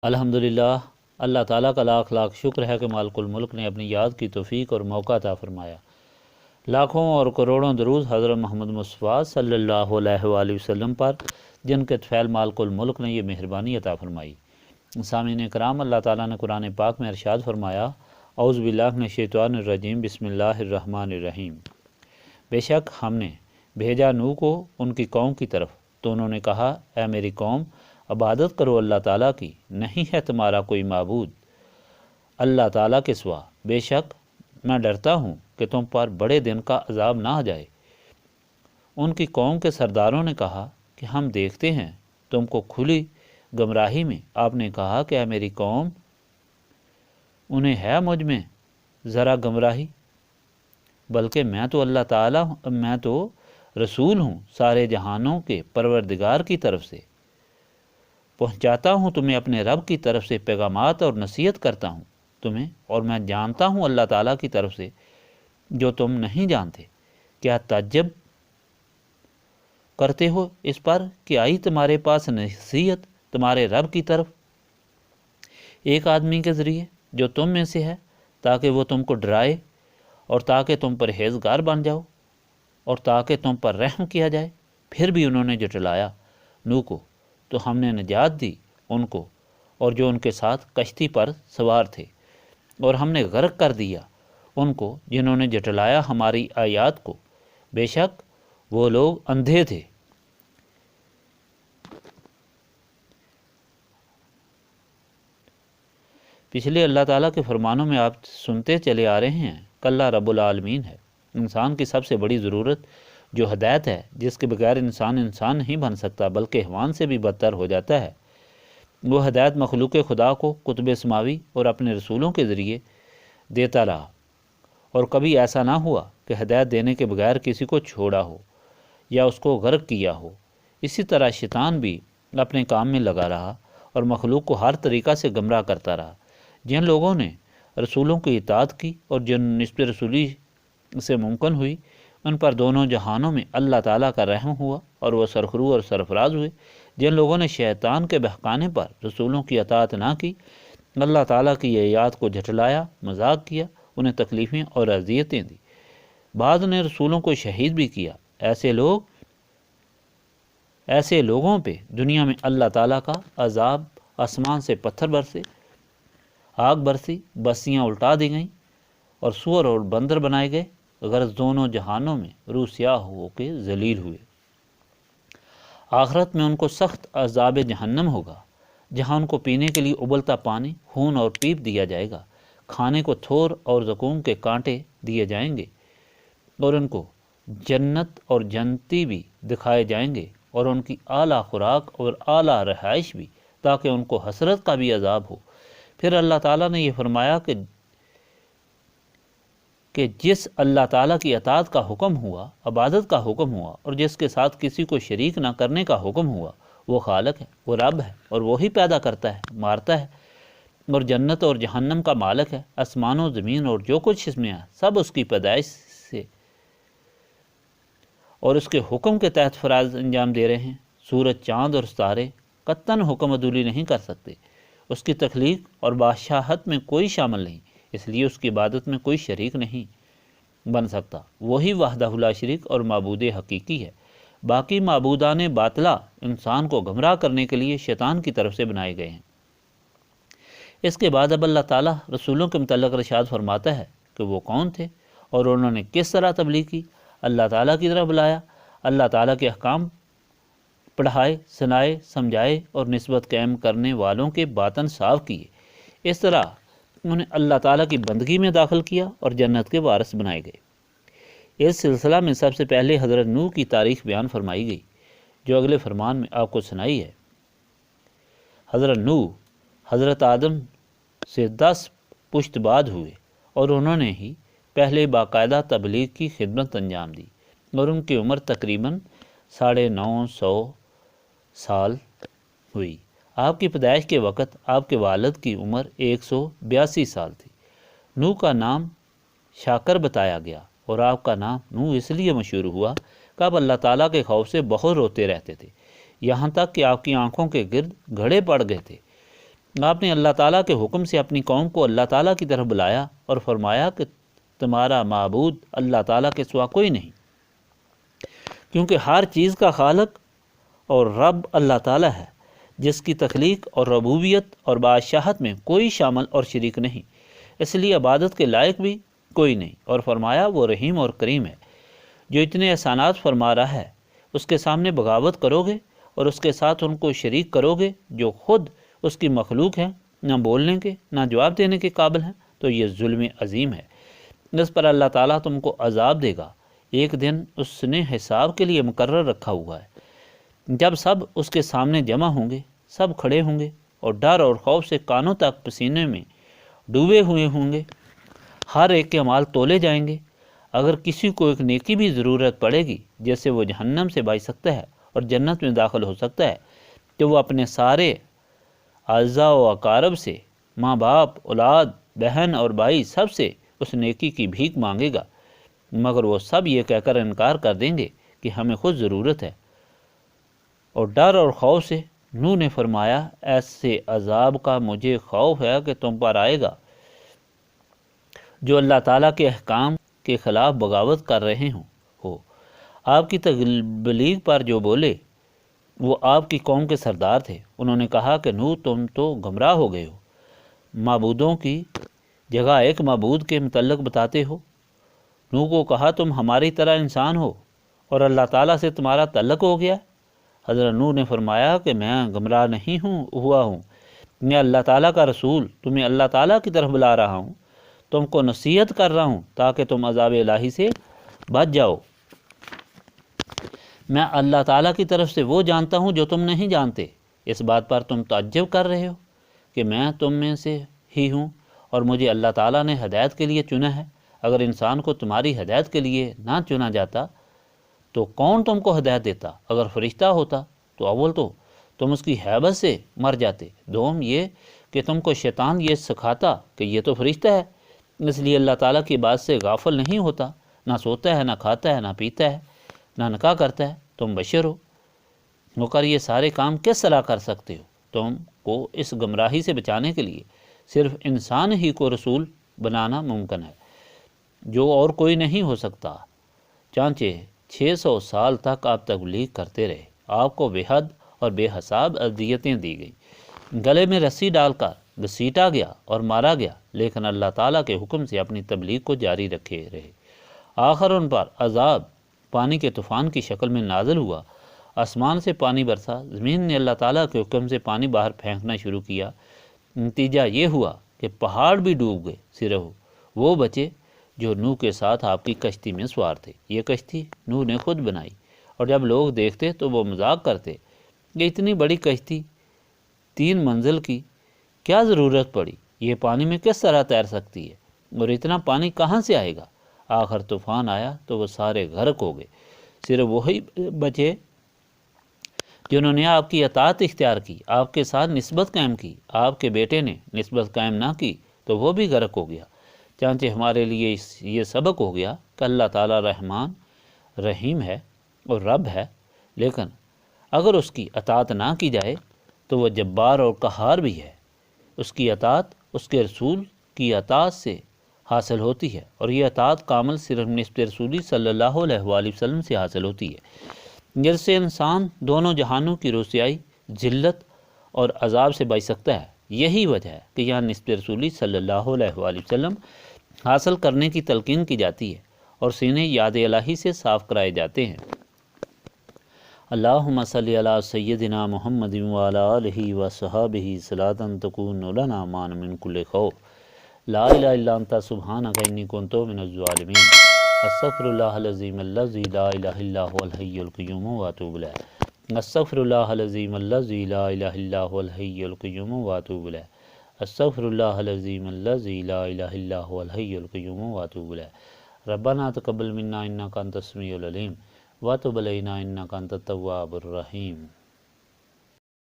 الحمدللہ، اللہ تعالیٰ کا لاکھ لاکھ شکر ہے کہ مالک الملک نے اپنی یاد کی توفیق اور موقع عطا فرمایا۔ لاکھوں اور کروڑوں درود حضرت محمد مصطفیٰ صلی اللہ علیہ وآلہ وسلم پر، جن کے طفیل مالک الملک نے یہ مہربانی عطا فرمائی۔ سامعین کرام، اللہ تعالیٰ نے قرآن پاک میں ارشاد فرمایا، اعوذ باللہ من الشیطان الرجیم، بسم اللہ الرحمن الرحیم۔ بے شک ہم نے بھیجا نوح کو ان کی قوم کی طرف، تو انہوں نے کہا، اے میری قوم، عبادت کرو اللہ تعالیٰ کی، نہیں ہے تمہارا کوئی معبود اللہ تعالیٰ کے سوا، بے شک میں ڈرتا ہوں کہ تم پر بڑے دن کا عذاب نہ آ جائے۔ ان کی قوم کے سرداروں نے کہا کہ ہم دیکھتے ہیں تم کو کھلی گمراہی میں۔ آپ نے کہا کہ اے میری قوم، انہیں ہے مجھ میں ذرا گمراہی، بلکہ میں تو رسول ہوں سارے جہانوں کے پروردگار کی طرف سے، پہنچاتا ہوں تمہیں اپنے رب کی طرف سے پیغامات اور نصیحت کرتا ہوں تمہیں، اور میں جانتا ہوں اللہ تعالیٰ کی طرف سے جو تم نہیں جانتے۔ کیا تعجب کرتے ہو اس پر کہ آئی تمہارے پاس نصیحت تمہارے رب کی طرف ایک آدمی کے ذریعے جو تم میں سے ہے، تاکہ وہ تم کو ڈرائے اور تاکہ تم پرہیزگار بن جاؤ اور تاکہ تم پر رحم کیا جائے۔ پھر بھی انہوں نے جھٹلایا نوح کو، تو ہم نے نجات دی ان کو اور جو ان کے ساتھ کشتی پر سوار تھے، اور ہم نے غرق کر دیا ان کو جنہوں نے جھٹلایا ہماری آیات کو، بے شک وہ لوگ اندھے تھے۔ پچھلے اللہ تعالیٰ کے فرمانوں میں آپ سنتے چلے آ رہے ہیں کہ اللہ رب العالمین ہے۔ انسان کی سب سے بڑی ضرورت جو ہدایت ہے، جس کے بغیر انسان نہیں بن سکتا بلکہ حیوان سے بھی بدتر ہو جاتا ہے، وہ ہدایت مخلوق خدا کو کتب سماوی اور اپنے رسولوں کے ذریعے دیتا رہا، اور کبھی ایسا نہ ہوا کہ ہدایت دینے کے بغیر کسی کو چھوڑا ہو یا اس کو غرق کیا ہو۔ اسی طرح شیطان بھی اپنے کام میں لگا رہا اور مخلوق کو ہر طریقہ سے گمراہ کرتا رہا۔ جن لوگوں نے رسولوں کی اطاعت کی اور جن نسبت رسولی سے ممکن ہوئی، ان پر دونوں جہانوں میں اللہ تعالیٰ کا رحم ہوا اور وہ سرخرو اور سرفراز ہوئے۔ جن لوگوں نے شیطان کے بہکانے پر رسولوں کی اطاعت نہ کی، اللہ تعالیٰ کی آیات کو جھٹلایا، مذاق کیا، انہیں تکلیفیں اور اذیتیں دی، بعض نے رسولوں کو شہید بھی کیا، ایسے لوگوں پہ دنیا میں اللہ تعالیٰ کا عذاب، آسمان سے پتھر برسے، آگ برسی، بستیاں الٹا دی گئیں اور سور اور بندر بنائے گئے، غرض دونوں جہانوں میں روح سیاہ ہو کے ذلیل ہوئے۔ آخرت میں ان کو سخت عذاب جہنم ہوگا، جہاں ان کو پینے کے لیے ابلتا پانی، خون اور پیپ دیا جائے گا، کھانے کو تھور اور زقوم کے کانٹے دیے جائیں گے، اور ان کو جنت اور جنتی بھی دکھائے جائیں گے، اور ان کی اعلیٰ خوراک اور اعلیٰ رہائش بھی، تاکہ ان کو حسرت کا بھی عذاب ہو۔ پھر اللہ تعالیٰ نے یہ فرمایا کہ جس اللہ تعالیٰ کی اطاعت کا حکم ہوا، عبادت کا حکم ہوا، اور جس کے ساتھ کسی کو شریک نہ کرنے کا حکم ہوا، وہ خالق ہے، وہ رب ہے، اور وہی پیدا کرتا ہے، مارتا ہے، اور جنت اور جہنم کا مالک ہے۔ آسمان و زمین اور جو کچھ اس میں ہے، سب اس کی پیدائش سے اور اس کے حکم کے تحت فرائض انجام دے رہے ہیں۔ سورج، چاند اور ستارے قطعاً حکم عدولی نہیں کر سکتے۔ اس کی تخلیق اور بادشاہت میں کوئی شامل نہیں، اس لیے اس کی عبادت میں کوئی شریک نہیں بن سکتا۔ وہی وحدہ لا شریک اور معبود حقیقی ہے۔ باقی معبودان باطلہ انسان کو گمراہ کرنے کے لیے شیطان کی طرف سے بنائے گئے ہیں۔ اس کے بعد اب اللہ تعالیٰ رسولوں کے متعلق ارشاد فرماتا ہے کہ وہ کون تھے اور انہوں نے کس طرح تبلیغ کی، اللہ تعالیٰ کی طرف بلایا، اللہ تعالیٰ کے احکام پڑھائے، سنائے، سمجھائے اور نسبت قائم کرنے والوں کے باطن صاف کیے۔ اس طرح انہیں اللہ تعالیٰ کی بندگی میں داخل کیا اور جنت کے وارث بنائے گئے۔ اس سلسلہ میں سب سے پہلے حضرت نوح کی تاریخ بیان فرمائی گئی، جو اگلے فرمان میں آپ کو سنائی ہے۔ حضرت نوح حضرت آدم سے 10 پشت بعد ہوئے، اور انہوں نے ہی پہلے باقاعدہ تبلیغ کی خدمت انجام دی، اور ان کی عمر تقریباً 950 سال ہوئی۔ آپ کی پیدائش کے وقت آپ کے والد کی عمر 182 سال تھی۔ نوح کا نام شاکر بتایا گیا، اور آپ کا نام نوح اس لیے مشہور ہوا کہ آپ اللہ تعالیٰ کے خوف سے بہت روتے رہتے تھے، یہاں تک کہ آپ کی آنکھوں کے گرد گھڑے پڑ گئے تھے۔ آپ نے اللہ تعالیٰ کے حکم سے اپنی قوم کو اللہ تعالیٰ کی طرف بلایا اور فرمایا کہ تمہارا معبود اللہ تعالیٰ کے سوا کوئی نہیں، کیونکہ ہر چیز کا خالق اور رب اللہ تعالیٰ ہے، جس کی تخلیق اور ربوبیت اور بادشاہت میں کوئی شامل اور شریک نہیں، اس لیے عبادت کے لائق بھی کوئی نہیں۔ اور فرمایا وہ رحیم اور کریم ہے، جو اتنے احسانات فرما رہا ہے، اس کے سامنے بغاوت کرو گے اور اس کے ساتھ ان کو شریک کرو گے جو خود اس کی مخلوق ہے، نہ بولنے کے نہ جواب دینے کے قابل ہیں، تو یہ ظلم عظیم ہے۔ اس پر اللہ تعالیٰ تم کو عذاب دے گا، ایک دن اس نے حساب کے لیے مقرر رکھا ہوا ہے، جب سب اس کے سامنے جمع ہوں گے، سب کھڑے ہوں گے اور ڈر اور خوف سے کانوں تک پسینے میں ڈوبے ہوئے ہوں گے، ہر ایک کے اعمال تولے جائیں گے۔ اگر کسی کو ایک نیکی بھی ضرورت پڑے گی جس سے وہ جہنم سے بچ سکتا ہے اور جنت میں داخل ہو سکتا ہے، تو وہ اپنے سارے اعزاء و اقارب سے، ماں باپ، اولاد، بہن اور بھائی، سب سے اس نیکی کی بھیک مانگے گا، مگر وہ سب یہ کہہ کر انکار کر دیں گے کہ ہمیں خود ضرورت ہے۔ اور ڈر اور خوف سے نوح نے فرمایا، ایسے عذاب کا مجھے خوف ہے کہ تم پر آئے گا جو اللہ تعالیٰ کے احکام کے خلاف بغاوت کر رہے ہو۔ آپ کی تبلیغ پر جو بولے وہ آپ کی قوم کے سردار تھے، انہوں نے کہا کہ نوح تم تو گمراہ ہو گئے ہو، معبودوں کی جگہ ایک معبود کے متعلق بتاتے ہو۔ نوح کو کہا تم ہماری طرح انسان ہو اور اللہ تعالیٰ سے تمہارا تعلق ہو گیا۔ حضرت نوح نے فرمایا کہ میں گمراہ نہیں ہوا ہوں، میں اللہ تعالیٰ کا رسول تمہیں اللہ تعالیٰ کی طرف بلا رہا ہوں، تم کو نصیحت کر رہا ہوں تاکہ تم عذاب الہی سے بچ جاؤ۔ میں اللہ تعالیٰ کی طرف سے وہ جانتا ہوں جو تم نہیں جانتے، اس بات پر تم تعجب کر رہے ہو کہ میں تم میں سے ہی ہوں اور مجھے اللہ تعالیٰ نے ہدایت کے لیے چنا ہے۔ اگر انسان کو تمہاری ہدایت کے لیے نہ چنا جاتا تو کون تم کو ہدایت دیتا؟ اگر فرشتہ ہوتا تو اول تو تم اس کی ہیبت سے مر جاتے، دوم یہ کہ تم کو شیطان یہ سکھاتا کہ یہ تو فرشتہ ہے۔ اس لیے اللہ تعالیٰ کی بات سے غافل نہیں ہوتا، نہ سوتا ہے، نہ کھاتا ہے، نہ پیتا ہے، نہ نکاح کرتا ہے۔ تم بشر ہو کر یہ سارے کام کس طرح کر سکتے ہو؟ تم کو اس گمراہی سے بچانے کے لیے صرف انسان ہی کو رسول بنانا ممکن ہے، جو اور کوئی نہیں ہو سکتا۔ چانچہ 600 سال تک آپ تبلیغ کرتے رہے، آپ کو بے حد اور بے حساب اذیتیں دی گئیں، گلے میں رسی ڈال کر گھسیٹا گیا اور مارا گیا، لیکن اللہ تعالیٰ کے حکم سے اپنی تبلیغ کو جاری رکھے رہے۔ آخر ان پر عذاب پانی کے طوفان کی شکل میں نازل ہوا، آسمان سے پانی برسا، زمین نے اللہ تعالیٰ کے حکم سے پانی باہر پھینکنا شروع کیا۔ نتیجہ یہ ہوا کہ پہاڑ بھی ڈوب گئے، صرف وہ بچے جو نوح کے ساتھ آپ کی کشتی میں سوار تھے۔ یہ کشتی نوح نے خود بنائی، اور جب لوگ دیکھتے تو وہ مذاق کرتے کہ اتنی بڑی کشتی 3 منزل کی کیا ضرورت پڑی، یہ پانی میں کس طرح تیر سکتی ہے، اور اتنا پانی کہاں سے آئے گا؟ آخر طوفان آیا تو وہ سارے غرق ہو گئے، صرف وہی بچے جنہوں نے آپ کی اطاعت اختیار کی، آپ کے ساتھ نسبت قائم کی۔ آپ کے بیٹے نے نسبت قائم نہ کی تو وہ بھی غرق ہو گیا۔ چانچہ ہمارے لیے یہ سبق ہو گیا کہ اللہ تعالیٰ رحمان رحیم ہے اور رب ہے، لیکن اگر اس کی اطاعت نہ کی جائے تو وہ جبار اور قہار بھی ہے۔ اس کی اطاعت اس کے رسول کی اطاعت سے حاصل ہوتی ہے، اور یہ اطاعت کامل صرف نسبت رسولی صلی اللہ علیہ وآلہ وسلم سے حاصل ہوتی ہے، جس سے انسان دونوں جہانوں کی رسوائی، ذلت اور عذاب سے بچ سکتا ہے۔ یہی وجہ ہے کہ یہاں نسبت رسولی صلی اللہ علیہ وآلہ وسلم حاصل کرنے کی تلقین کی جاتی ہے اور سینے یاد الہی سے صاف کرائے جاتے ہیں۔ اللہم صلی علی سیدنا محمد وعلی آلہ وصحابہ صلاۃ تکون لنا مان من کل خوف، لا الہ الا انت سبحانک انی کنت من الظالمین، استغفر اللہ العظیم الذی لا الہ الا هو الحی القیوم واتوب الیہ، استغفر اللہ العظیم الذی لا الہ الا هو الحی القیوم واتوب الیہ، استغفر اللہ العظیم الذی لا الہ الا هو الحی القیوم واتوب الیہ۔ ربنا تقبل منا انک انت السمیع العلیم وتب علینا انک انت التواب الرحیم۔